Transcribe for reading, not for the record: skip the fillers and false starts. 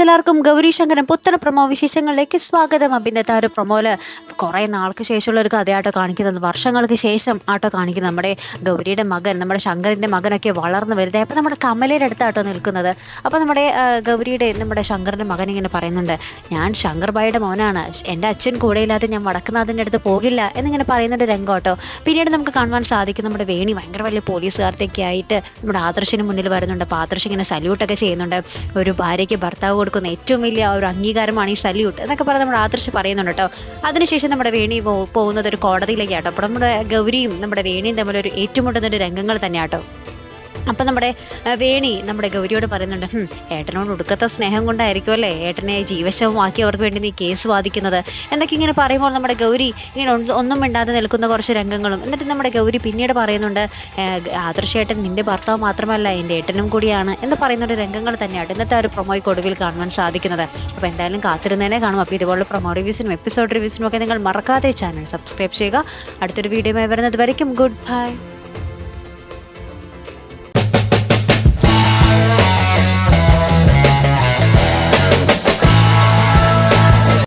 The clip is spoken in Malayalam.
വ്യൂവേഴ്സ് എല്ലാവർക്കും ഗൗരി ശങ്കരൻ പുത്തന പ്രൊമോ വിശേഷങ്ങളിലേക്ക് സ്വാഗതം. ഇന്നത്തെ ഒരു പ്രൊമോയില് കുറേ നാൾക്ക് ശേഷമുള്ള ഒരു കഥയാട്ടോ കാണിക്കുന്നത്, വർഷങ്ങൾക്ക് ശേഷം ആട്ടോ കാണിക്കുന്നത്. നമ്മുടെ ഗൗരിയുടെ മകൻ, നമ്മുടെ ശങ്കറിൻ്റെ മകനൊക്കെ വളർന്നു വരുന്നത്. അപ്പം നമ്മുടെ കമലയുടെ അടുത്താട്ടോ നിൽക്കുന്നത്. അപ്പോൾ നമ്മുടെ നമ്മുടെ ശങ്കറിൻ്റെ മകൻ ഇങ്ങനെ പറയുന്നുണ്ട്, ഞാൻ ശങ്കർ ബായിയുടെ മോനാണ്, എൻ്റെ അച്ഛൻ കൂടെയില്ലാതെ ഞാൻ വടക്കുന്നാഥിൻ്റെ അടുത്ത് പോകില്ല എന്നിങ്ങനെ പറയുന്നുണ്ട് രംഗോട്ടോ. പിന്നീട് നമുക്ക് കാണുവാൻ സാധിക്കും നമ്മുടെ വേണി ഭയങ്കര വലിയ പോലീസുകാർക്കൊക്കെ ആയിട്ട് നമ്മുടെ ആദർശിന് മുന്നിൽ വരുന്നുണ്ട്. അപ്പോൾ ആദർശ് ഇങ്ങനെ സല്യൂട്ടൊക്കെ ചെയ്യുന്നുണ്ട്. ഒരു ഭാര്യയ്ക്ക് ഭർത്താവ് കൊടുക്കുന്ന ഏറ്റവും വലിയ ഒരു അംഗീകാരമാണ് ഈ സല്യൂട്ട് എന്നൊക്കെ പറഞ്ഞ് നമ്മുടെ ആദർശ് പറയുന്നുണ്ട് കേട്ടോ. അതിനുശേഷം നമ്മുടെ വേണി പോകുന്നത് ഒരു കോടതിയിലേക്കാട്ടോ. അപ്പോൾ നമ്മുടെ ഗൗരിയും നമ്മുടെ വേണിയും തമ്മിലൊരു ഏറ്റുമുട്ടുന്ന ഒരു രംഗങ്ങൾ തന്നെയാട്ടോ. അപ്പം നമ്മുടെ വേണി നമ്മുടെ ഗൗരിയോട് പറയുന്നുണ്ട്, ഏട്ടനോട് ഒടുക്കത്തെ സ്നേഹം കൊണ്ടായിരിക്കും അല്ലേ ഏട്ടനെ ജീവശവമാക്കി അവർക്ക് വേണ്ടി നീ കേസ് വാദിക്കുന്നത് എന്നൊക്കെ ഇങ്ങനെ പറയുമ്പോൾ നമ്മുടെ ഗൗരി ഇങ്ങനെ ഒന്നും മിണ്ടാതെ നിൽക്കുന്ന കുറച്ച് രംഗങ്ങളും. എന്നിട്ട് നമ്മുടെ ഗൗരി പിന്നീട് പറയുന്നുണ്ട്, ആദർശേട്ടൻ നിന്റെ ഭർത്താവ് മാത്രമല്ല എൻ്റെ ഏട്ടനും കൂടിയാണ് എന്ന് പറയുന്നൊരു രംഗങ്ങൾ തന്നെയാണ് ഇന്നത്തെ ഒരു പ്രൊമോയ്ക്ക് ഒടുവിൽ കാണുവാൻ സാധിക്കുന്നത്. അപ്പോൾ എന്തായാലും കാത്തിരുന്നതിനെ കാണും. അപ്പോൾ ഇതുപോലുള്ള പ്രൊമോ റിവ്യൂസിനും എപ്പിസോഡ് റിവ്യൂസിനും ഒക്കെ നിങ്ങൾ മറക്കാതെ ചാനൽ സബ്സ്ക്രൈബ് ചെയ്യുക. അടുത്തൊരു വീഡിയോയുമായി വരുന്നത് വരയ്ക്കും ഗുഡ് ബൈ.